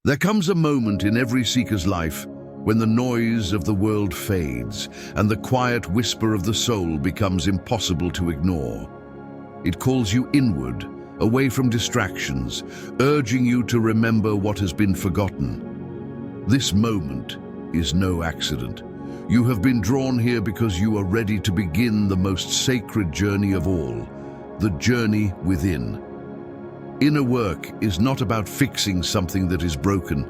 There comes a moment in every seeker's life when the noise of the world fades and the quiet whisper of the soul becomes impossible to ignore. It calls you inward, away from distractions, urging you to remember what has been forgotten. This moment is no accident. You have been drawn here because you are ready to begin the most sacred journey of all, the journey within. Inner work is not about fixing something that is broken.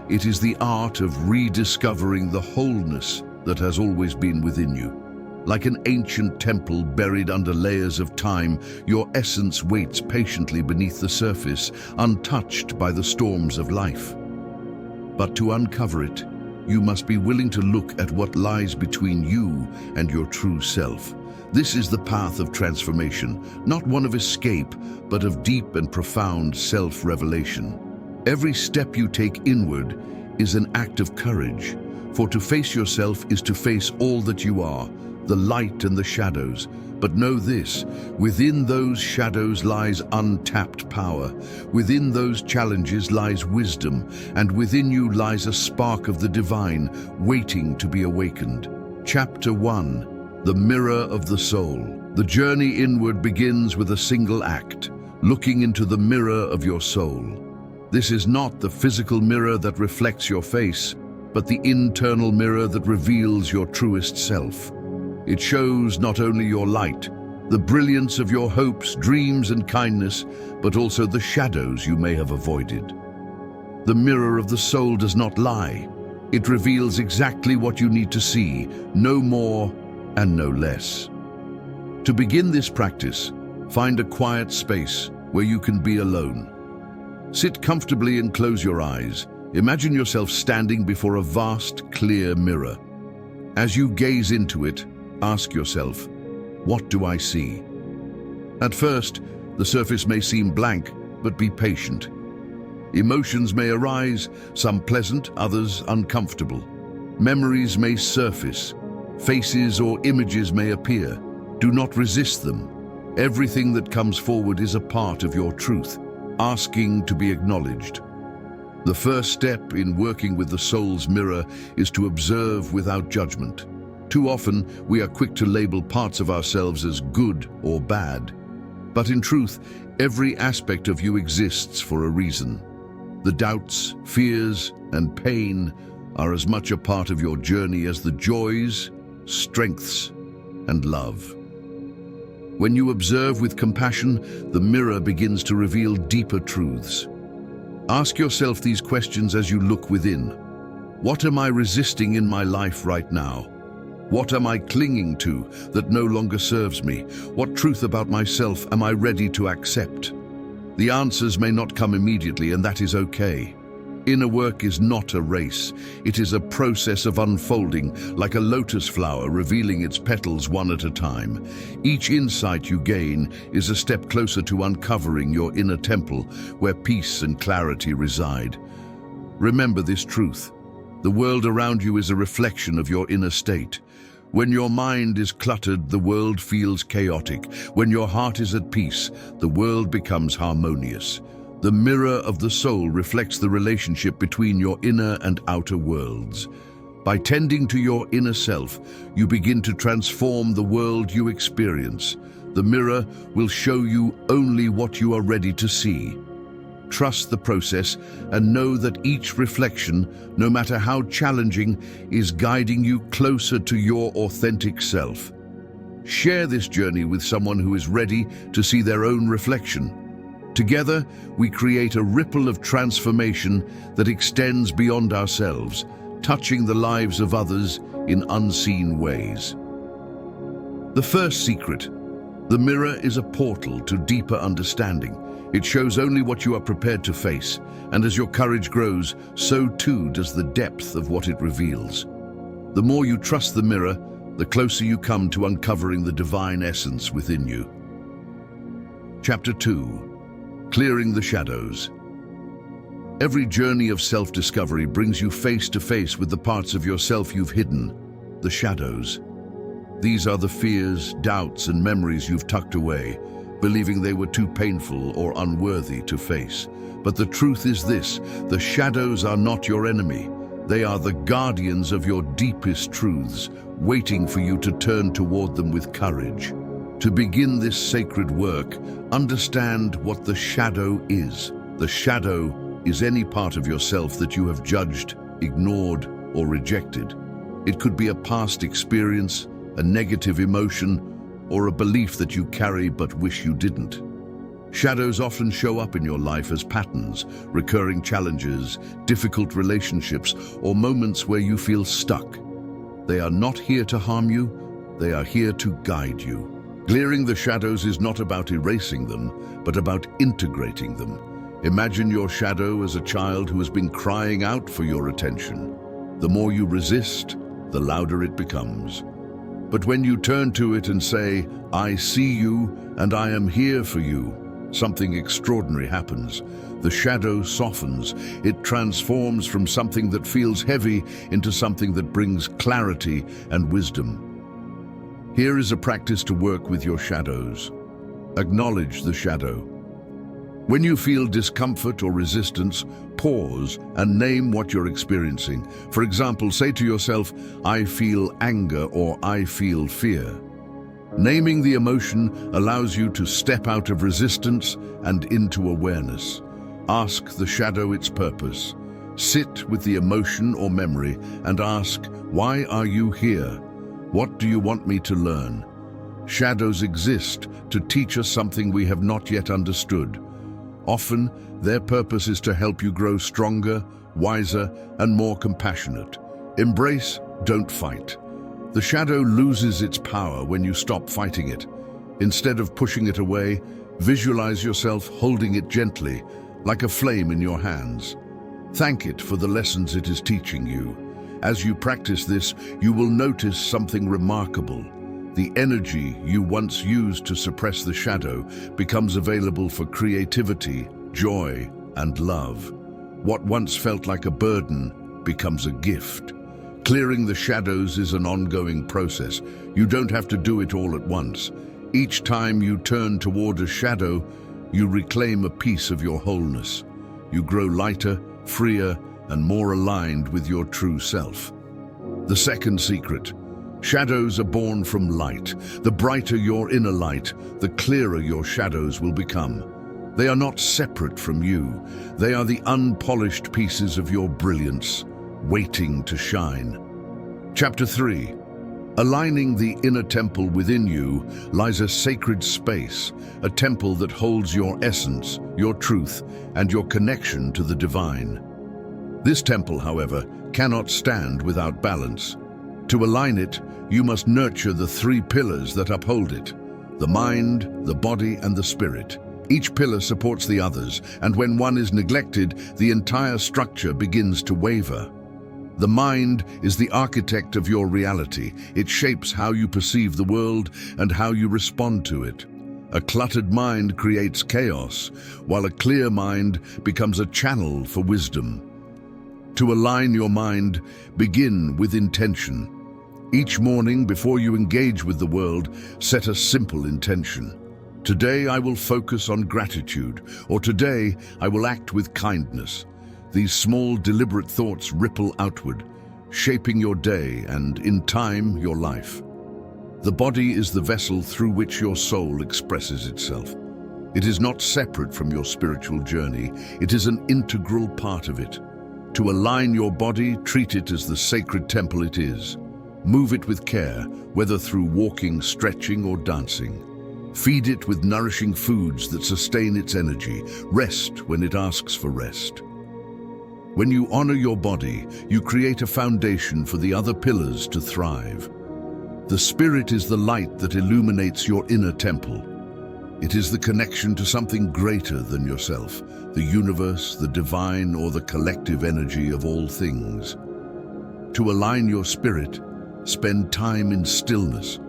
It is the art of rediscovering the wholeness that has always been within you. Like an ancient temple buried under layers of time, your essence waits patiently beneath the surface, untouched by the storms of life. But to uncover it, you must be willing to look at what lies between you and your true self. This is the path of transformation, not one of escape, but of deep and profound self-revelation. Every step you take inward is an act of courage, for to face yourself is to face all that you are, the light and the shadows. But know this, within those shadows lies untapped power. Within those challenges lies wisdom, and within you lies a spark of the divine, waiting to be awakened. Chapter 1. The Mirror of the Soul. The journey inward begins with a single act, looking into the mirror of your soul. This is not the physical mirror that reflects your face, but the internal mirror that reveals your truest self. It shows not only your light, the brilliance of your hopes, dreams, and kindness, but also the shadows you may have avoided. The mirror of the soul does not lie. It reveals exactly what you need to see, no more and no less. To begin this practice, find a quiet space where you can be alone. Sit comfortably and close your eyes. Imagine yourself standing before a vast, clear mirror. As you gaze into it, ask yourself, what do I see? At first, the surface may seem blank, but be patient. Emotions may arise, some pleasant, others uncomfortable. Memories may surface, faces or images may appear. Do not resist them. Everything that comes forward is a part of your truth, asking to be acknowledged. The first step in working with the soul's mirror is to observe without judgment. Too often, we are quick to label parts of ourselves as good or bad. But in truth, every aspect of you exists for a reason. The doubts, fears, and pain are as much a part of your journey as the joys, strengths, and love. When you observe with compassion, the mirror begins to reveal deeper truths. Ask yourself these questions as you look within. What am I resisting in my life right now? What am I clinging to that no longer serves me? What truth about myself am I ready to accept? The answers may not come immediately, and that is okay. Inner work is not a race. It is a process of unfolding, like a lotus flower revealing its petals one at a time. Each insight you gain is a step closer to uncovering your inner temple, where peace and clarity reside. Remember this truth. The world around you is a reflection of your inner state. When your mind is cluttered, the world feels chaotic. When your heart is at peace, the world becomes harmonious. The mirror of the soul reflects the relationship between your inner and outer worlds. By tending to your inner self, you begin to transform the world you experience. The mirror will show you only what you are ready to see. Trust the process and know that each reflection, no matter how challenging, is guiding you closer to your authentic self. Share this journey with someone who is ready to see their own reflection. Together, we create a ripple of transformation that extends beyond ourselves, touching the lives of others in unseen ways. The first secret: the mirror is a portal to deeper understanding. It shows only what you are prepared to face, and as your courage grows, so too does the depth of what it reveals. The more you trust the mirror, the closer you come to uncovering the divine essence within you. Chapter 2. Clearing the shadows. Every journey of self-discovery brings you face to face with the parts of yourself you've hidden, the shadows. These are the fears, doubts, and memories you've tucked away, believing they were too painful or unworthy to face. But the truth is this: the shadows are not your enemy. They are the guardians of your deepest truths, waiting for you to turn toward them with courage. To begin this sacred work, understand what the shadow is. The shadow is any part of yourself that you have judged, ignored, or rejected. It could be a past experience, a negative emotion, or a belief that you carry but wish you didn't. Shadows often show up in your life as patterns, recurring challenges, difficult relationships, or moments where you feel stuck. They are not here to harm you, they are here to guide you. Clearing the shadows is not about erasing them, but about integrating them. Imagine your shadow as a child who has been crying out for your attention. The more you resist, the louder it becomes. But when you turn to it and say, "I see you and I am here for you," something extraordinary happens. The shadow softens. It transforms from something that feels heavy into something that brings clarity and wisdom. Here is a practice to work with your shadows. Acknowledge the shadow. When you feel discomfort or resistance, pause and name what you're experiencing. For example, say to yourself, "I feel anger," or "I feel fear." Naming the emotion allows you to step out of resistance and into awareness. Ask the shadow its purpose. Sit with the emotion or memory and ask, "Why are you here? What do you want me to learn?" Shadows exist to teach us something we have not yet understood. Often, their purpose is to help you grow stronger, wiser, and more compassionate. Embrace, don't fight. The shadow loses its power when you stop fighting it. Instead of pushing it away, visualize yourself holding it gently, like a flame in your hands. Thank it for the lessons it is teaching you. As you practice this, you will notice something remarkable. The energy you once used to suppress the shadow becomes available for creativity, joy, and love. What once felt like a burden becomes a gift. Clearing the shadows is an ongoing process. You don't have to do it all at once. Each time you turn toward a shadow, you reclaim a piece of your wholeness. You grow lighter, freer, and more aligned with your true self. The second secret: shadows are born from light. The brighter your inner light, the clearer your shadows will become. They are not separate from you. They are the unpolished pieces of your brilliance, waiting to shine. Chapter 3. Aligning the inner temple within you lies a sacred space, a temple that holds your essence, your truth, and your connection to the divine. This temple, however, cannot stand without balance. To align it, you must nurture the three pillars that uphold it: the mind, the body, and the spirit. Each pillar supports the others, and when one is neglected, the entire structure begins to waver. The mind is the architect of your reality. It shapes how you perceive the world and how you respond to it. A cluttered mind creates chaos, while a clear mind becomes a channel for wisdom. To align your mind, begin with intention. Each morning, before you engage with the world, set a simple intention. Today I will focus on gratitude, or today I will act with kindness. These small, deliberate thoughts ripple outward, shaping your day and, in time, your life. The body is the vessel through which your soul expresses itself. It is not separate from your spiritual journey. It is an integral part of it. To align your body, treat it as the sacred temple it is. Move it with care, whether through walking, stretching, or dancing. Feed it with nourishing foods that sustain its energy. Rest when it asks for rest. When you honor your body, you create a foundation for the other pillars to thrive. The spirit is the light that illuminates your inner temple. It is the connection to something greater than yourself, the universe, the divine, or the collective energy of all things. To align your spirit, spend time in stillness.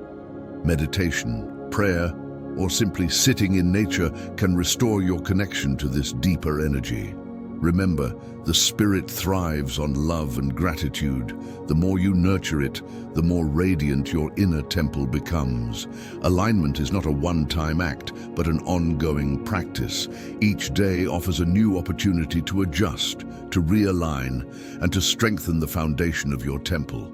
Meditation, prayer, or simply sitting in nature can restore your connection to this deeper energy. Remember, the spirit thrives on love and gratitude. The more you nurture it, the more radiant your inner temple becomes. Alignment is not a one-time act, but an ongoing practice. Each day offers a new opportunity to adjust, to realign, and to strengthen the foundation of your temple.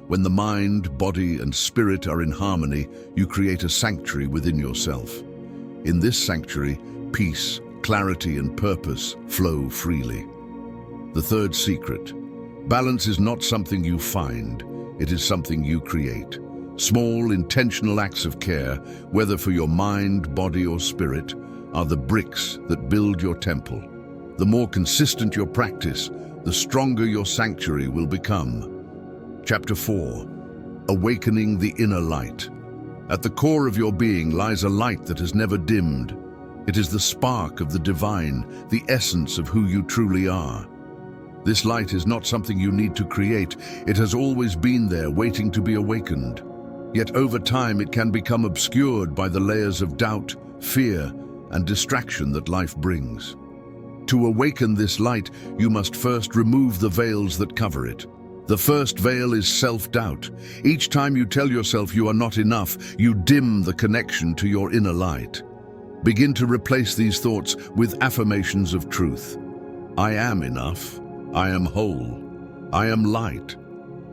When the mind, body, and spirit are in harmony, you create a sanctuary within yourself. In this sanctuary, peace, clarity, and purpose flow freely. The third secret: balance is not something you find, it is something you create. Small, intentional acts of care, whether for your mind, body, or spirit, are the bricks that build your temple. The more consistent your practice, the stronger your sanctuary will become. Chapter 4. Awakening the Inner Light. At the core of your being lies a light that has never dimmed. It is the spark of the divine, the essence of who you truly are. This light is not something you need to create. It has always been there, waiting to be awakened. Yet over time it can become obscured by the layers of doubt, fear, and distraction that life brings. To awaken this light, you must first remove the veils that cover it. The first veil is self-doubt. Each time you tell yourself you are not enough, you dim the connection to your inner light. Begin to replace these thoughts with affirmations of truth. I am enough. I am whole. I am light.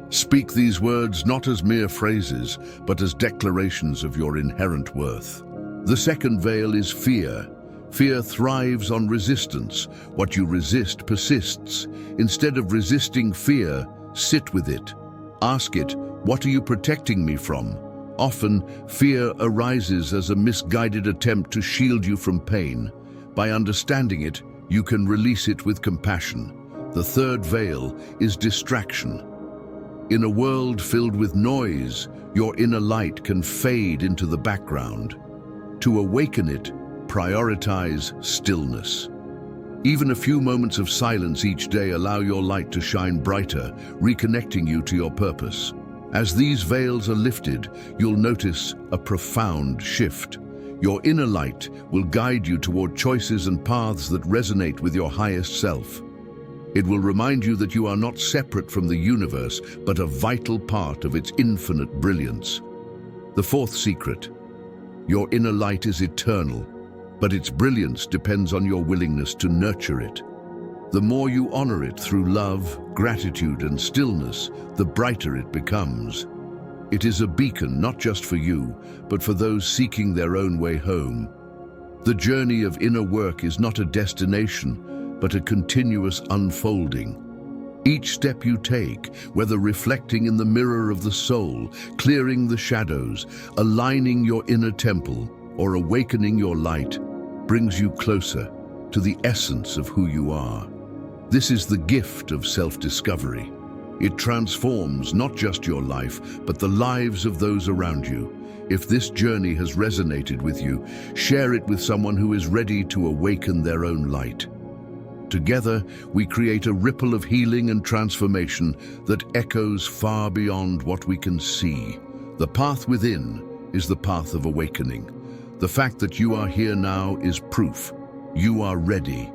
Speak these words not as mere phrases, but as declarations of your inherent worth. The second veil is fear. Fear thrives on resistance. What you resist persists. Instead of resisting fear, sit with it. Ask it, what are you protecting me from? Often, fear arises as a misguided attempt to shield you from pain. By understanding it, you can release it with compassion. The third veil is distraction. In a world filled with noise, your inner light can fade into the background. To awaken it, prioritize stillness. Even a few moments of silence each day allow your light to shine brighter, reconnecting you to your purpose. As these veils are lifted, you'll notice a profound shift. Your inner light will guide you toward choices and paths that resonate with your highest self. It will remind you that you are not separate from the universe, but a vital part of its infinite brilliance. The fourth secret: your inner light is eternal, but its brilliance depends on your willingness to nurture it. The more you honor it through love, gratitude, and stillness, the brighter it becomes. It is a beacon not just for you, but for those seeking their own way home. The journey of inner work is not a destination, but a continuous unfolding. Each step you take, whether reflecting in the mirror of the soul, clearing the shadows, aligning your inner temple, or awakening your light, brings you closer to the essence of who you are. This is the gift of self-discovery. It transforms not just your life, but the lives of those around you. If this journey has resonated with you, share it with someone who is ready to awaken their own light. Together, we create a ripple of healing and transformation that echoes far beyond what we can see. The path within is the path of awakening. The fact that you are here now is proof. You are ready.